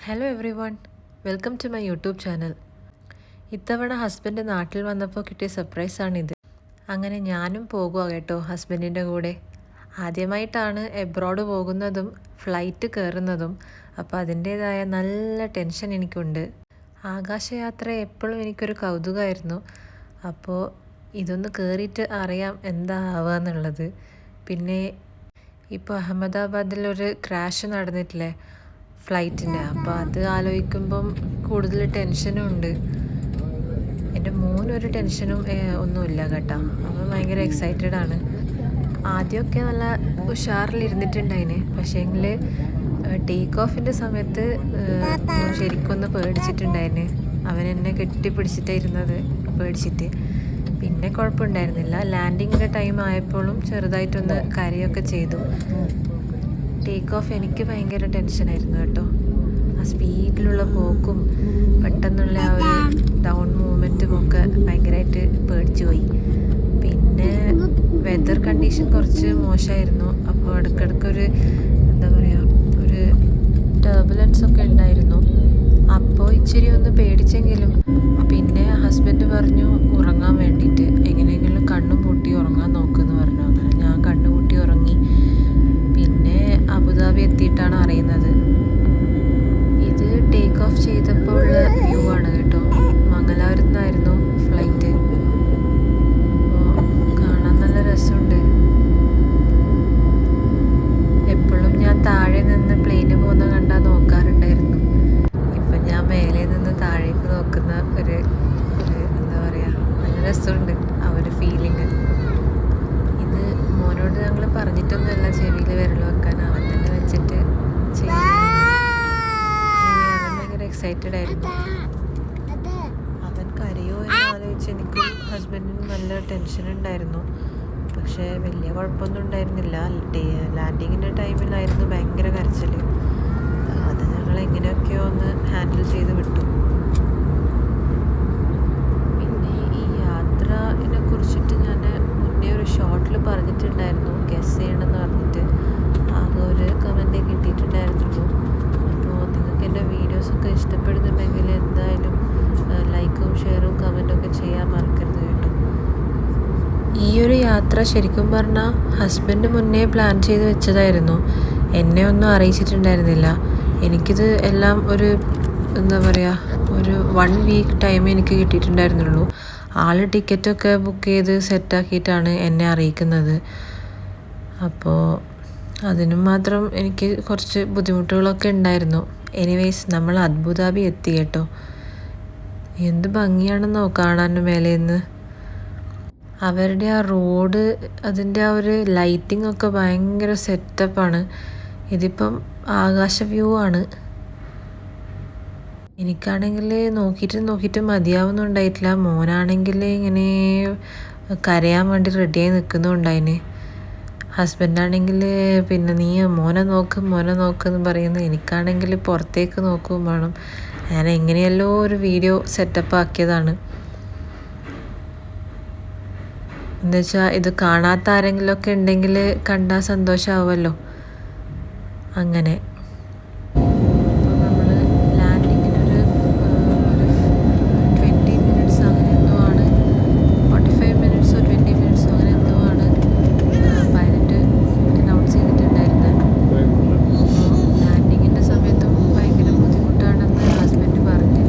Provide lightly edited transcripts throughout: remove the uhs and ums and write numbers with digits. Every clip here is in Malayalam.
Hello everyone, welcome to my YouTube channel. ഇത്തവണ ഹസ്ബൻഡ് നാട്ടിൽ വന്നപ്പോൾ കിട്ടിയ സർപ്രൈസാണിത്. അങ്ങനെ ഞാനും പോകുക കേട്ടോ ഹസ്ബൻഡിൻ്റെ കൂടെ. ആദ്യമായിട്ടാണ് എബ്രോഡ് പോകുന്നതും ഫ്ലൈറ്റ് കയറുന്നതും. അപ്പോൾ അതിൻ്റേതായ നല്ല ടെൻഷൻ എനിക്കുണ്ട്. ആകാശയാത്ര എപ്പോഴും എനിക്കൊരു കൗതുകമായിരുന്നു. അപ്പോൾ ഇതൊന്ന് കയറിയിട്ട് അറിയാം എന്താ ആവുക എന്നുള്ളത്. പിന്നെ ഇപ്പോൾ അഹമ്മദാബാദിലൊരു ക്രാഷ് നടന്നിട്ടില്ലേ ഫ്ലൈറ്റിൻ്റെ, അപ്പോൾ അത് ആലോചിക്കുമ്പം കൂടുതൽ ടെൻഷനും ഉണ്ട്. എൻ്റെ മോനൊരു ടെൻഷനും ഒന്നുമില്ല കേട്ടോ. അവൻ ഭയങ്കര എക്സൈറ്റഡ് ആണ്. ആദ്യമൊക്കെ നല്ല ഉഷാറിലിരുന്നിട്ടുണ്ടായിന്. പക്ഷേങ്കിൽ ടേക്ക് ഓഫിൻ്റെ സമയത്ത് ഞാൻ ശരിക്കൊന്ന് പേടിച്ചിട്ടുണ്ടായിന്. അവൻ എന്നെ കെട്ടിപ്പിടിച്ചിട്ടായിരുന്നത് പേടിച്ചിട്ട്. പിന്നെ കുഴപ്പമുണ്ടായിരുന്നില്ല. ലാൻഡിങ്ങിൻ്റെ ടൈം ആയപ്പോഴും ചെറുതായിട്ടൊന്ന് കരയൊക്കെ ചെയ്തു. ടേക്ക് ഓഫ് എനിക്ക് ഭയങ്കര ടെൻഷനായിരുന്നു കേട്ടോ. ആ സ്പീഡിലുള്ള പോക്കും പെട്ടെന്നുള്ള ആ ഒരു ഡൗൺ മൂവ്മെൻറ്റും ഒക്കെ ഭയങ്കരമായിട്ട് പേടിച്ചു പോയി. പിന്നെ വെതർ കണ്ടീഷൻ കുറച്ച് മോശമായിരുന്നു. അപ്പോൾ ഇടയ്ക്കിടയ്ക്കൊരു എന്താ പറയുക, ഒരു ടർബുലൻസ് ഒക്കെ ഉണ്ടായിരുന്നു. അപ്പോൾ ഇച്ചിരി ഒന്ന് പേടിച്ചെങ്കിലും പിന്നെ ഹസ്ബൻഡ് പറഞ്ഞു ഉറങ്ങാൻ വേണ്ടിയിട്ട്, എങ്ങനെയെങ്കിലും കണ്ണും പൂട്ടി ഉറങ്ങാൻ നോക്കുമെന്ന് പറഞ്ഞു. അങ്ങനെ ഞാൻ കണ്ണു പൂട്ടി ഉറങ്ങി. പിന്നെ അബുദാബി എത്തിയിട്ടാണ് അറിയുന്നത്. ഇത് ടേക്ക് ഓഫ് ചെയ്തപ്പോൾ ഉള്ള വ്യൂ ആണ് കേട്ടോ. മംഗലാപുരത്ത് നിന്നായിരുന്നു ഫ്ലൈറ്റ്. അപ്പോൾ കാണാൻ നല്ല രസമുണ്ട്. എപ്പോഴും ഞാൻ താഴെ നിന്ന് പ്ലെയിന് പോകുന്ന കണ്ടാൽ നോക്കാറുണ്ടായിരുന്നു. ഇപ്പം ഞാൻ മേലെ നിന്ന് താഴേക്ക് നോക്കുന്ന ഒരു എന്താ പറയുക, നല്ല രസമുണ്ട് ആ ഒരു ഫീലിങ്. ഇത് മോനോട് ഞങ്ങൾ പറഞ്ഞിട്ടൊന്നുമല്ല ചെവിയിൽ വിരൽ വെക്കാൻ, അവൻ തന്നെ വെച്ചിട്ട് ചെയ്യുന്നത്. അവൻ ഭയങ്കര എക്സൈറ്റഡ് ആയിരുന്നു. അവൻ കരയോ എന്ന് ആലോചിച്ച് എനിക്കും ഹസ്ബൻഡിനും നല്ല ടെൻഷൻ ഉണ്ടായിരുന്നു. പക്ഷേ വലിയ കുഴപ്പമൊന്നും ഉണ്ടായിരുന്നില്ല. ലാൻഡിങ്ങിൻ്റെ ടൈമിലായിരുന്നു ഭയങ്കര കരച്ചിൽ. അത് ഞങ്ങൾ എങ്ങനെയൊക്കെയോ ഒന്ന് ഹാൻഡിൽ ചെയ്ത് വിട്ടു. പിന്നെ ഈ യാത്രയെ കുറിച്ചിട്ട് ഞാൻ മുന്നേ ഒരു ഷോർട്ടിൽ പറഞ്ഞിട്ടുണ്ടായിരുന്നു, ഗസ് ചെയ്യണമെന്ന് പറഞ്ഞിട്ട്. ആകെ ഒരു കമൻറ്റേ കിട്ടിയിട്ടുണ്ടായിരുന്നുള്ളൂ. അപ്പോൾ നിങ്ങൾക്ക് എൻ്റെ വീഡിയോസൊക്കെ ഇഷ്ടപ്പെടുന്നുണ്ടെങ്കിൽ എന്തായാലും ലൈക്കും ഷെയറും കമൻറ്റും ഒക്കെ ചെയ്യാൻ മറക്കരുത് കേട്ടോ. ഈ ഒരു യാത്ര ശരിക്കും പറഞ്ഞാൽ ഹസ്ബൻഡ് മുന്നേ പ്ലാൻ ചെയ്ത് വെച്ചതായിരുന്നു. എന്നെ ഒന്നും അറിയിച്ചിട്ടുണ്ടായിരുന്നില്ല. എനിക്കിത് എല്ലാം ഒരു എന്താ പറയുക, ഒരു 1 വീക്ക് ടൈം എനിക്ക് കിട്ടിയിട്ടുണ്ടായിരുന്നുള്ളൂ. ആൾ ടിക്കറ്റൊക്കെ ബുക്ക് ചെയ്ത് സെറ്റാക്കിയിട്ടാണ് എന്നെ അറിയിക്കുന്നത്. അപ്പോൾ അതിനും മാത്രം എനിക്ക് കുറച്ച് ബുദ്ധിമുട്ടുകളൊക്കെ ഉണ്ടായിരുന്നു. എനിവേയ്സ് നമ്മൾ അബുദാബി എത്തി കേട്ടോ. എന്ത് ഭംഗിയാണെന്നോ കാണാൻ മേലേന്ന്. അവരുടെ ആ റോഡ്, അതിൻ്റെ ആ ഒരു ലൈറ്റിംഗ് ഒക്കെ ഭയങ്കര സെറ്റപ്പാണ്. ഇതിപ്പം ആകാശ വ്യൂ ആണ്. എനിക്കാണെങ്കിൽ നോക്കിയിട്ട് മതിയാവുന്നുണ്ടായിട്ടില്ല. മോനാണെങ്കിൽ ഇങ്ങനെ കരയാൻ വേണ്ടി റെഡിയായി നിൽക്കുന്നുണ്ടായിന്. ഹസ്ബൻഡാണെങ്കിൽ പിന്നെ നീ മോനെ നോക്കെന്ന് പറയുന്നു. എനിക്കാണെങ്കിൽ പുറത്തേക്ക് നോക്കുകയും വേണം. ഞാൻ എങ്ങനെയല്ലോ ഒരു വീഡിയോ സെറ്റപ്പ് ആക്കിയതാണ്. എന്നുവെച്ചാൽ ഇത് കാണാത്ത ആരെങ്കിലുമൊക്കെ ഉണ്ടെങ്കിൽ കണ്ടാൽ സന്തോഷമാവുമല്ലോ. അങ്ങനെ അപ്പോൾ നമ്മൾ ലാൻഡിങ്ങിനൊരു 20 മിനിറ്റ്സ് അങ്ങനെ എന്തോ ആണ്, 45 മിനിറ്റ്സോ 20 മിനിറ്റ്സോ അങ്ങനെ എന്തോ ആണ് പൈലറ്റ് അനൗൺസ് ചെയ്തിട്ടുണ്ടായിരുന്നത്. ലാൻഡിങ്ങിൻ്റെ സമയത്തും ഭയങ്കര ബുദ്ധിമുട്ടാണെന്ന് ഹസ്ബൻഡ് പറഞ്ഞ്.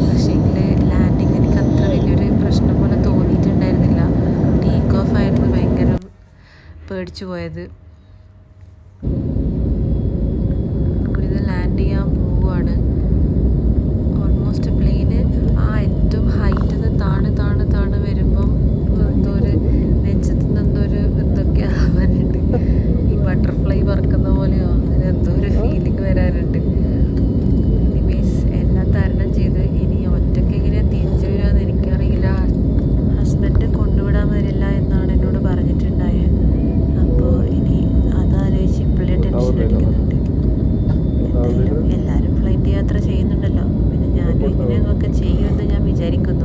പക്ഷേങ്കിൽ ലാൻഡിങ് എനിക്ക് അത്ര വലിയൊരു പ്രശ്നം പോലെ തോന്നിയിട്ടുണ്ടായിരുന്നില്ല. ടേക്ക് ഓഫ് ആയിരുന്നു ഭയങ്കര പേടിച്ചു പോയത്. നമ്മളിത് ലാൻഡ് ചെയ്യാൻ പോവുകയാണ്. ഓൾമോസ്റ്റ് പ്ലെയിന് ആ ഏറ്റവും ഹൈറ്റിൽ നിന്ന് താണ് വരുമ്പം എന്തോ ഒരു നെഞ്ചത്ത് നിന്ന് എന്തോ ഒരു എന്തൊക്കെ ആവാനുണ്ട്. ഈ ബട്ടർഫ്ലൈ പറക്കുന്ന പോലെയോ അങ്ങനെ എന്തോ ഒരു ഫീലിംഗ് വരാറുണ്ട്. എനിവേസ് എല്ലാം തരണം ചെയ്ത് ഇനി ഒറ്റയ്ക്ക് എങ്ങനെയാണ് തിരിച്ചു വരികയെന്ന് എനിക്കറിയില്ല. ഹസ്ബൻഡ് കൊണ്ടുവിടാൻ വരില്ല എന്നാണ് എന്നോട് പറഞ്ഞിട്ടുണ്ടായത്. അപ്പോൾ ഇനി അതാലോചിച്ച് ഇപ്പോഴേ ടെൻഷൻ അടിക്കുന്നുണ്ട്. എന്തായാലും എല്ലാവരും ഫ്ലൈറ്റ് യാത്ര ചെയ്യുന്നുണ്ടല്ലോ, പിന്നെ ഞാനും ഇങ്ങനെയൊക്കെ ചെയ്യുമെന്ന് ഞാൻ വിചാരിക്കുന്നു.